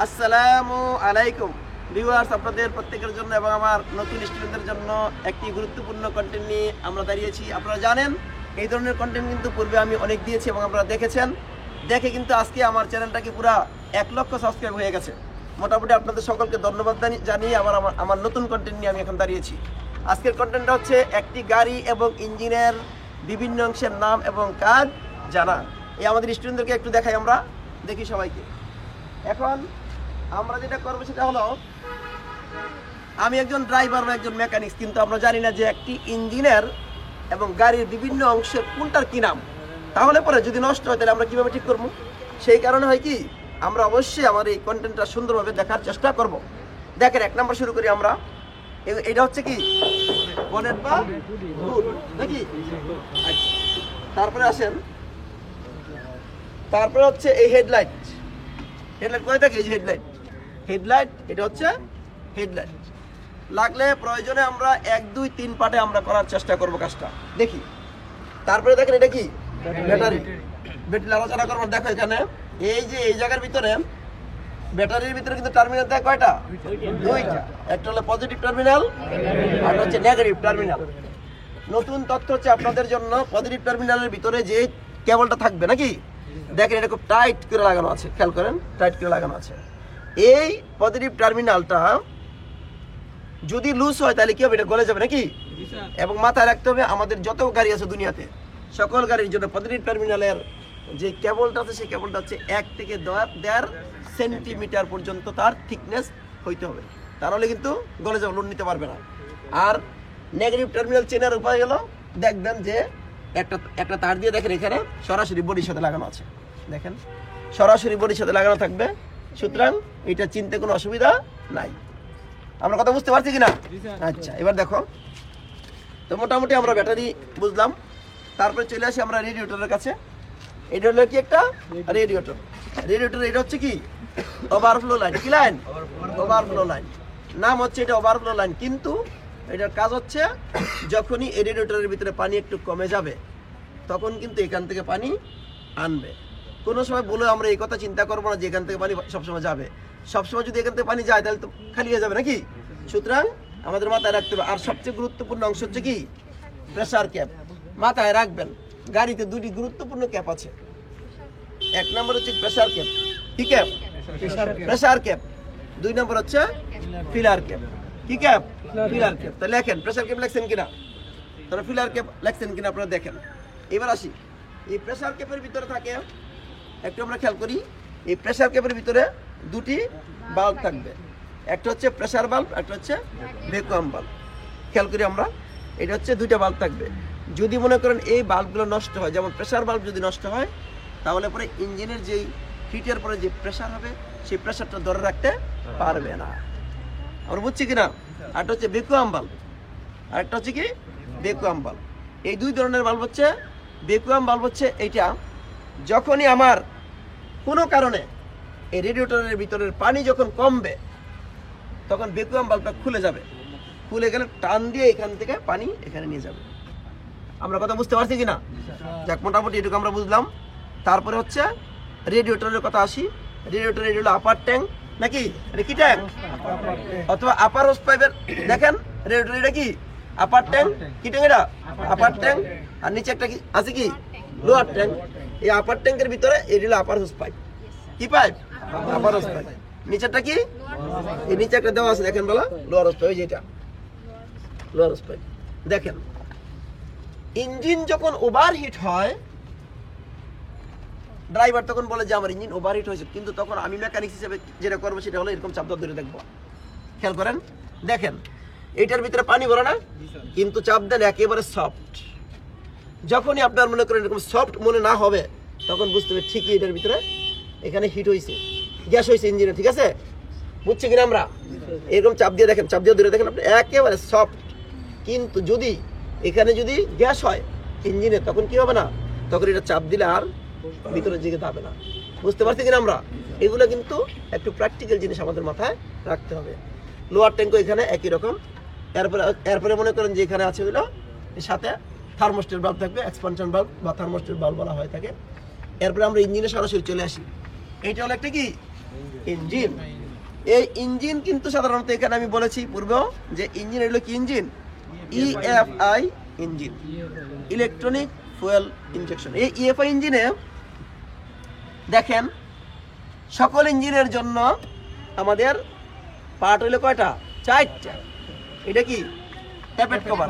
আসসালামু আলাইকুম ভিউয়ার্স, আপনাদের প্রত্যেকের জন্য এবং আমার নতুন স্টুডেন্টদের জন্য একটি গুরুত্বপূর্ণ কন্টেন্ট নিয়ে আমরা দাঁড়িয়েছি। আপনারা জানেন এই ধরনের কন্টেন্ট কিন্তু পূর্বে আমি অনেক দিয়েছি এবং আপনারা দেখেছেন। দেখে কিন্তু আজকে আমার চ্যানেলটাকে পুরো 1 লক্ষ সাবস্ক্রাইব হয়ে গেছে। মোটামুটি আপনাদের সকলকে ধন্যবাদ জানিয়ে আমার নতুন কন্টেন্ট নিয়ে আমি এখন দাঁড়িয়েছি। আজকের কন্টেন্টটা হচ্ছে একটি গাড়ি এবং ইঞ্জিনের বিভিন্ন অংশের নাম এবং কাজ জানা। এই আমাদের স্টুডেন্টদেরকে একটু দেখাই, আমরা দেখি সবাইকে। এখন আমরা যেটা করবো সেটা হলো, আমি একজন ড্রাইভার বা একজন মেকানিক্স, কিন্তু আমরা জানি না যে একটি ইঞ্জিনের এবং গাড়ির বিভিন্ন অংশের কোনটার কি নাম। তাহলে পরে যদি নষ্ট হয় তাহলে আমরা কীভাবে ঠিক করবো? সেই কারণে হয় কি, আমরা অবশ্যই আমার এই কন্টেন্টটা সুন্দরভাবে দেখার চেষ্টা করব। দেখেন, 1 নম্বর শুরু করি আমরা। এটা হচ্ছে কি বনেট বা হুড নাকি? আচ্ছা, তারপরে আসেন, তারপরে হচ্ছে এই হেডলাইট। হেডলাইট কোথায় থাকে? এই যে হেডলাইট, এটা হচ্ছে হেডলাইট। লাগলে প্রয়োজনে আমরা 1, 2, 3 পার্টে আমরা করার চেষ্টা করব কাজটা, দেখি। তারপরে দেখেন এটা কি ব্যাটারি। ব্যাটারি আলোচনা করবো। দেখো এখানে এই যে এই জায়গার ভিতরে ব্যাটারির ভিতরে কিন্তু টার্মিনাল দেয় কয়টা? 2টা। একটা হলো পজিটিভ টার্মিনাল আর হচ্ছে নেগেটিভ টার্মিনাল। নতুন তথ্য হচ্ছে আপনাদের জন্য, পজিটিভ টার্মিনালের ভিতরে যে কেবলটা থাকবে নাকি, দেখেন এটা খুব টাইট করে লাগানো আছে, খেয়াল করেন, টাইট করে লাগানো আছে। এই পজিটিভ টার্মিনালটা যদি লুজ হয় তাহলে কি হবে? এটা গলে যাবে নাকি? এবং মাথায় রাখতে হবে, আমাদের যত গাড়ি আছে দুনিয়াতে, সকল গাড়ির জন্য পজিটিভ টার্মিনালের যে কেবলটা আছে সেই কেবলটা হচ্ছে 1 থেকে 1.5 সেন্টিমিটার পর্যন্ত তার থিকনেস হইতে হবে, তাহলে কিন্তু গলে যাবে, লোড নিতে পারবে না। আর নেগেটিভ টার্মিনাল চেনার উপায় হলো, দেখবেন যে একটা তার দিয়ে দেখেন এখানে সরাসরি বডির সাথে লাগানো আছে, দেখেন সরাসরি বডির সাথে লাগানো থাকবে। সুতরাং এটা চিনতে কোনো অসুবিধা নাই। আমরা কথা বুঝতে পারছি কিনা? আচ্ছা, এবার দেখো তো মোটামুটি আমরা ব্যাটারি বুঝলাম। তারপরে চলে আসি আমরা রেডিয়েটরের কাছে। এটা হলো কি একটা রেডিয়েটর। এটা হচ্ছে কি ওভারফ্লো লাইন। কি লাইন? Overflow line. নাম হচ্ছে এটা ওভারফ্লো লাইন, কিন্তু এটার কাজ হচ্ছে যখনই এই রেডিয়েটরের ভিতরে পানি একটু কমে যাবে তখন কিন্তু এখান থেকে পানি আনবে। কোনো সময় বলে আমরা এই কথা চিন্তা করবো না যে এখান থেকে পানি সবসময় যাবে। সবসময় যদি এখান থেকে পানি যায় তাহলে তো খালি হয়ে যাবে নাকি? সুতরাং আমাদের মাথায় রাখতে হবে। আর সবচেয়ে গুরুত্বপূর্ণ অংশ হচ্ছে কি প্রেসার ক্যাপ। মাথায় রাখবেন, গাড়িতে 2টি গুরুত্বপূর্ণ ক্যাপ আছে। 1 নম্বর হচ্ছে প্রেসার ক্যাপ। কি ক্যাপ? Pressure cap. 2 নম্বর হচ্ছে ফিলার ক্যাপ। কি ক্যাপ? Filler cap. তাহলে লেখেন, প্রেসার ক্যাপ লেখছেন কিনা, তাহলে ফিলার ক্যাপ লেখছেন কিনা আপনারা দেখেন। এবার আসি, এই প্রেসার ক্যাপের ভিতরে থাকে, একটু আমরা খেয়াল করি, এই প্রেসার ক্যাপের ভিতরে 2টি বাল্ব থাকবে। একটা হচ্ছে প্রেসার বাল্ব, একটা হচ্ছে ভ্যাকুয়াম বাল্ব। খেয়াল করি আমরা, এটা হচ্ছে 2টা বাল্ব থাকবে। যদি মনে করেন এই বাল্বগুলো নষ্ট হয়, যেমন প্রেসার বাল্ব যদি নষ্ট হয়, তাহলে পরে ইঞ্জিনের যেই হিটের পরে যে প্রেসার হবে সেই প্রেসারটা ধরে রাখতে পারবে না। আমরা বুঝছি কিনা? আরেকটা হচ্ছে ভ্যাকুয়াম বাল্ব, আরেকটা হচ্ছে কি ভ্যাকুয়াম বাল্ব। এই 2 ধরনের বাল্ব হচ্ছে। ভ্যাকুয়াম বাল্ব হচ্ছে এইটা, যখনই আমার কোনো কারণে এই রেডিয়েটরের ভিতরের পানি যখন কমবে তখন ভ্যাকুয়াম বাল্বটা খুলে যাবে। খুলে গেলে টান দিয়ে এখান থেকে পানি এখানে নিয়ে যাবে। আমরা কথা বুঝতে পারছি কিনা? যাক, মোটামুটি এটুকু আমরা বুঝলাম। তারপরে হচ্ছে রেডিয়েটরের কথা আসি। রেডিয়েটর এটা হলো আপার ট্যাঙ্ক নাকি? এটা কি ট্যাঙ্ক? অথবা আপার হোস পাইপের। দেখেন রেডিয়েটর এটা কি আপার ট্যাঙ্ক। কি ট্যাঙ্ক? এটা আপার ট্যাঙ্ক। আর নিচে একটা কি আছে? কি লোয়ার ট্যাঙ্ক। এই আপার ট্যাঙ্কের ভিতরে এটা হলো আপার হোস পাইপ। কি পাইপ? আপার হোস পাইপ। নিচেরটা কি? এই নিচে একটা দেওয়া আছে, দেখেন বলা লোয়ার হোস পাইপ। যেটা লোয়ার হোস পাইপ। দেখেন, ইঞ্জিন যখন ওভারহিট হয়, ড্রাইভার তখন বলে যে আমার ইঞ্জিন ওভারহিট হয়েছে, কিন্তু তখন আমি মেকানিক্স হিসেবে যেটা করবো সেটা হলো এরকম চাপ ধরে দেখবো। খেয়াল করেন, দেখেন এটার ভিতরে পানি ভরে না, কিন্তু চাপ দেন একেবারে সফট। যখনই আপনার মনে করেন এরকম সফট মনে না হবে তখন বুঝতে হবে ঠিকই এটার ভিতরে এখানে হিট হয়েছে, গ্যাস হয়েছে ইঞ্জিনে। ঠিক আছে, বুঝছি কিনা আমরা? এরকম চাপ দিয়ে দেখেন, চাপ দিয়ে ধরে দেখেন আপনি একেবারে সফট। কিন্তু যদি এখানে যদি গ্যাস হয় ইঞ্জিনে তখন কি হবে না, তখন এটা চাপ দিলে আর ভিতরের দিকে যাবে না। বুঝতে পারছি কিনা আমরা? এগুলো কিন্তু একটু প্র্যাকটিক্যাল জিনিস আমাদের মাথায় রাখতে হবে। লোয়ার ট্যাঙ্কও এখানে একই রকম। এরপরে মনে করেন যে এখানে আছে হলো এর সাথে থার্মোস্টেট বাল্ব থাকবে, এক্সপানশন বাল্ব বা থার্মোস্টেট বাল্ব বলা হয়ে থাকে। এরপরে আমরা ইঞ্জিনে সরাসরি চলে আসি। এইটা হলো একটা কি ইঞ্জিন। এই ইঞ্জিন কিন্তু সাধারণত এখানে আমি বলেছি পূর্বেও যে ইঞ্জিন এগুলো কি engine, EFI engine, electronic fuel injection. এই ইএফআই ইঞ্জিনে দেখেন সকল ইঞ্জিনের জন্য আমাদের পার্ট হইলো কয়টা, 4টা। এটা কি ট্যাপেট কভার,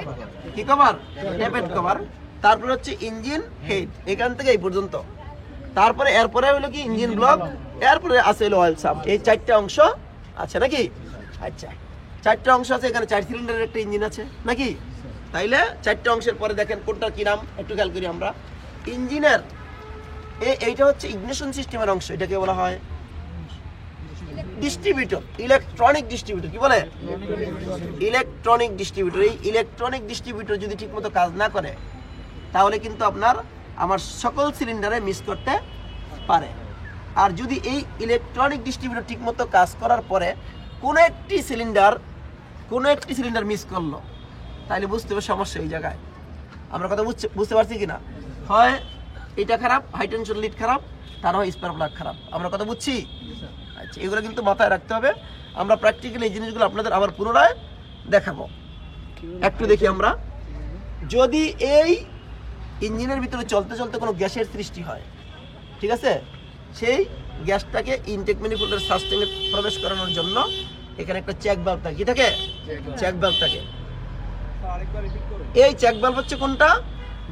কি কভার, ট্যাপেট কভার। তারপরে হচ্ছে ইঞ্জিন হেড এখান থেকে এই পর্যন্ত, তারপরে এরপরে হলো কি ইঞ্জিন ব্লক, এরপরে আছে হলো অয়েল সাব। এই 4টা অংশ আছে নাকি? আচ্ছা 4টা অংশ আছে, এখানে 4 সিলিন্ডারের একটা ইঞ্জিন আছে নাকি? তাইলে 4টা অংশের পরে দেখেন কোনটা কি নাম একটু খেয়াল করি আমরা। ইঞ্জিনের এইটা হচ্ছে ইগনিশন সিস্টেমের অংশ, এটাকে বলা হয় ডিস্ট্রিবিউটর, ইলেকট্রনিক ডিস্ট্রিবিউটর। কি বলে? Electronic distributor. এই ইলেকট্রনিক ডিস্ট্রিবিউটর যদি ঠিকমতো কাজ না করে তাহলে কিন্তু আমার সকল সিলিন্ডারে মিস করতে পারে। আর যদি এই ইলেকট্রনিক ডিস্ট্রিবিউটর ঠিকমতো কাজ করার পরে কোনো একটি সিলিন্ডার মিস করলো তাহলে বুঝতে হবে সমস্যা এই জায়গায়। আমরা কথা বুঝতে পারছি কিনা? হয় এটা খারাপ, হাই টেনশন লিড খারাপ, তার হয় স্পার্ক প্লাগ খারাপ। আমরা কথা বুঝছি? আচ্ছা এগুলো কিন্তু মাথায় রাখতে হবে। আমরা প্র্যাকটিক্যালি এই জিনিসগুলো আপনাদের আবার পুনরায় দেখাবো। একটু দেখি আমরা, যদি এই ইঞ্জিনের ভিতরে চলতে চলতে কোনো গ্যাসের সৃষ্টি হয়, ঠিক আছে, সেই গ্যাসটাকে ইনটেক ম্যানিফোল্ডের সাসটেনে প্রবেশ করানোর জন্য এখানে একটা চেক ভালভ থাকে। কি থাকে? চেক ভালভ থাকে। এই চেক ভালভ হচ্ছে কোনটা?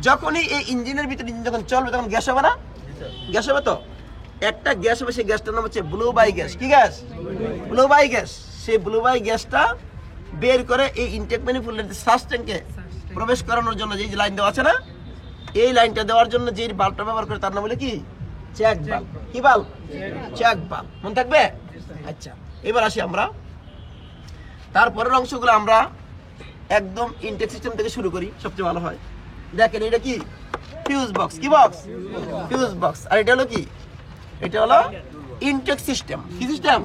যখনই এই ইঞ্জিনের ভিতরে ইঞ্জিন যখন চলবে তখন গ্যাস হবে না? গ্যাস হবে তো। একটা গ্যাস হবে, সেই গ্যাসটার নাম হচ্ছে ব্লু বাই গ্যাস। কি গ্যাস? Blow by gas. সেই ব্লু বাই গ্যাসটা বের করে এই ইনটেক ম্যানিফোল্ডের সাসটেনকে প্রবেশ করানোর জন্য যে লাইন দেওয়া আছে না, এই লাইনটা দেওয়ার জন্য যে বাল্বটা ব্যবহার করে তার নাম হলো কি? Check bulb. কি বাল্ব? Check bulb. মনে থাকবে? আচ্ছা এবার আসি আমরা তারপরের অংশগুলো। আমরা একদম ইনটেক সিস্টেম থেকে শুরু করি, সবচেয়ে ভালো হয়। দেখেন এটা কি? Fuse box. কি বক্স? Fuse box. আর এটা হলো কি? এটা হলো ইনটেক সিস্টেম। কি সিস্টেম?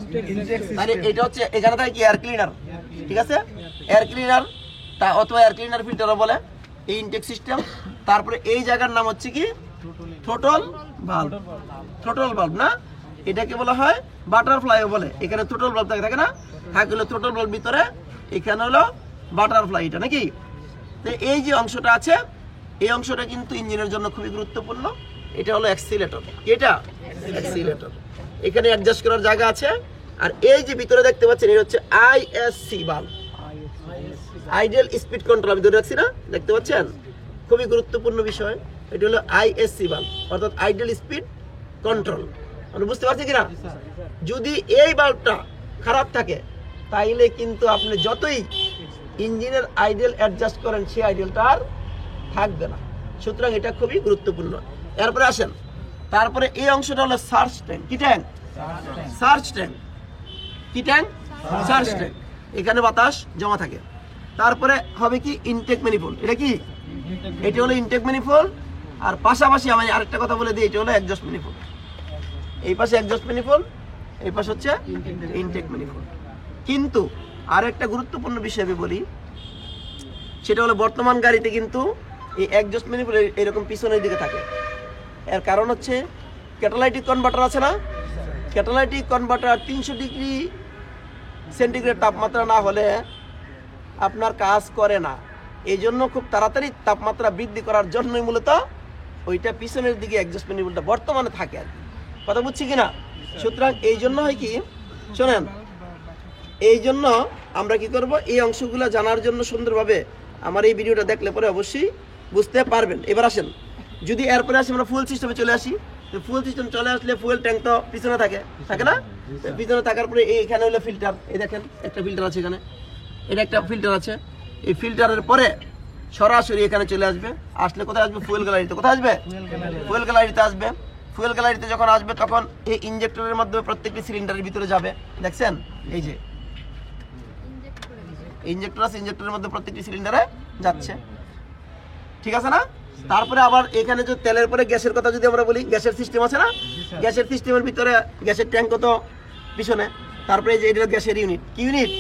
মানে এটা হচ্ছে এখানে থাকে কি এয়ার ক্লিনার, ঠিক আছে, এয়ার ক্লিনার তা অথবা এয়ার ক্লিনার ফিল্টারও বলে এই ইনটেক সিস্টেম। তারপরে এই জায়গার নাম হচ্ছে কি? Throttle valve. থ্রোটল ভালভ না, এটাকে বলা হয় বাটারফ্লাইও বলে। এখানে থ্রোটল ভালভ থাকে না, থাকে হলো থ্রোটল ভালভ ভিতরে, এখানে হলো বাটারফ্লাই, এটা নাকি? তো এই যে অংশটা আছে এই অংশটা কিন্তু ইঞ্জিনের জন্য খুবই গুরুত্বপূর্ণ। এটা হলো অ্যাক্সিলারেটর। এটা অ্যাক্সিলারেটর। এখানে অ্যাডজাস্ট করার জায়গা আছে। আর এই যে ভিতরে দেখতে পাচ্ছেন এটা হচ্ছে ISC valve, ideal speed control. আমি ধরে রাখছি না, দেখতে পাচ্ছেন? খুবই গুরুত্বপূর্ণ বিষয়। এটা হলো আইএসসি ভালভ, অর্থাৎ আইডিয়াল স্পিড কন্ট্রোল। আমরা বুঝতে পারছি কিনা? যদি এই ভালভটা খারাপ থাকে তাইলে কিন্তু আপনি যতই ইঞ্জিনের আইডিয়াল অ্যাডজাস্ট করেন সেই আইডিয়ালটা আর থাকবে না। সুতরাং এটা খুবই গুরুত্বপূর্ণ। এরপরে আসেন, তারপরে এই অংশটা হলো সার্চ ট্যাঙ্ক। কি ট্যাঙ্ক? Surge tank. কি ট্যাঙ্ক? Surge tank. এখানে বাতাস জমা থাকে। তারপরে হবে কি? Intake manifold. এটা কি? এটা হলো ইনটেক ম্যানিফোল্ড। আর পাশাপাশি আমি আরেকটা কথা বলে দিই, এটা হলো এক্সজস্ট ম্যানিফোল্ড। এই পাশে এক্সজস্ট ম্যানিফোল্ড, এই পাশে হচ্ছে ইনটেক ম্যানিফোল্ড। কিন্তু আর একটা গুরুত্বপূর্ণ বিষয় আমি বলি, সেটা হলো বর্তমান গাড়িতে কিন্তু এই এক্সজস্ট ম্যানিফোল্ড এরকম পিছনের দিকে থাকে। এর কারণ হচ্ছে ক্যাটালাইটিক কনভার্টার আছে না, ক্যাটালাইটিক কনভার্টার 300 ডিগ্রি সেন্টিগ্রেড তাপমাত্রা না হলে আপনার কাজ করে না। এই জন্য খুব তাড়াতাড়ি তাপমাত্রা বৃদ্ধি করার জন্যই মূলত ওইটা পিছনের দিকে এক্সজস্ট ম্যানিফোল্ডটা বর্তমানে থাকে। আর কথা বুঝছি কিনা? সুতরাং এই জন্য হয় কি, শোনেন, এই জন্য আমরা কি করব, এই অংশগুলো জানার জন্য সুন্দরভাবে আমার এই ভিডিওটা দেখলে পরে অবশ্যই বুঝতে পারবেন। এবার আসেন, যদি এরপরে আসি আমরা ফুয়েল সিস্টেমে চলে আসি। তো ফুয়েল সিস্টেম চলে আসলে ফুয়েল ট্যাঙ্ক তো পিছনে থাকে না? পিছনে থাকার পরে এইখানে হলো ফিল্টার। এই দেখেন একটা ফিল্টার আছে এখানে, এটা একটা ফিল্টার আছে। এই ফিল্টারের পরে সরাসরি এখানে চলে আসবে। আসলে কোথায় আসবে? ফুয়েল গ্যালারিতে। কোথায় আসবে? ফুয়েল গ্যালারিতে আসবে। ফুয়েল গ্যালারিতে যখন আসবে তখন এই ইনজেক্টরের মাধ্যমে প্রত্যেকটি সিলিন্ডারের ভিতরে যাবে। দেখছেন এই যে ইনজেক্টর আছে, ইনজেক্টরের মধ্যে প্রত্যেকটি সিলিন্ডারে যাচ্ছে, ঠিক আছে না? তারপরে আবার এখানে যে তেলের পরে গ্যাসের কথা যদি আমরা বলি, গ্যাসের সিস্টেম আছে না, গ্যাসের সিস্টেমের ভিতরে গ্যাসের ট্যাঙ্ক তো পিছনে। তারপরে এই যে এটা গ্যাসের ইউনিট। কি ইউনিট?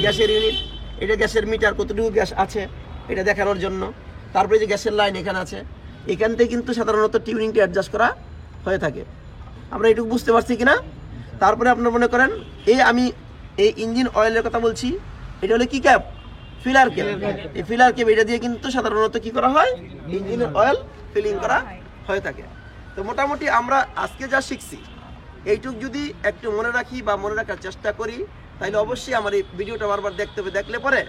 গ্যাসের ইউনিট। এটা গ্যাসের মিটার, কতটুকু গ্যাস আছে এটা দেখানোর জন্য। তারপরে যে গ্যাসের লাইন এখানে আছে, এখান থেকে কিন্তু সাধারণত টিউনিংটা অ্যাডজাস্ট করা হয়ে থাকে। আমরা এটুকু বুঝতে পারছি কিনা? তারপরে আপনার মনে করেন আমি এই ইঞ্জিন অয়েলের কথা বলছি, এটা হলো কি ক্যাপ, ফিলার ক্যাপ। এই ফিলার ক্যাপ এটা দিয়ে কিন্তু সাধারণত কি করা হয়, ইঞ্জিনের অয়েল ফিলিং করা হয়ে থাকে। তো মোটামুটি আমরা আজকে যা শিখছি এইটুক যদি একটু মনে রাখি বা মনে রাখার চেষ্টা করি, তাহলে অবশ্যই আমার এই ভিডিওটা বারবার দেখতে হবে। দেখলে পরে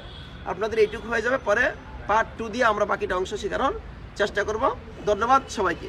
আপনাদের এইটুকু হয়ে যাবে। পরে পার্ট 2 দিয়ে আমরা বাকিটা অংশ শেখানোর চেষ্টা করব। ধন্যবাদ সবাইকে।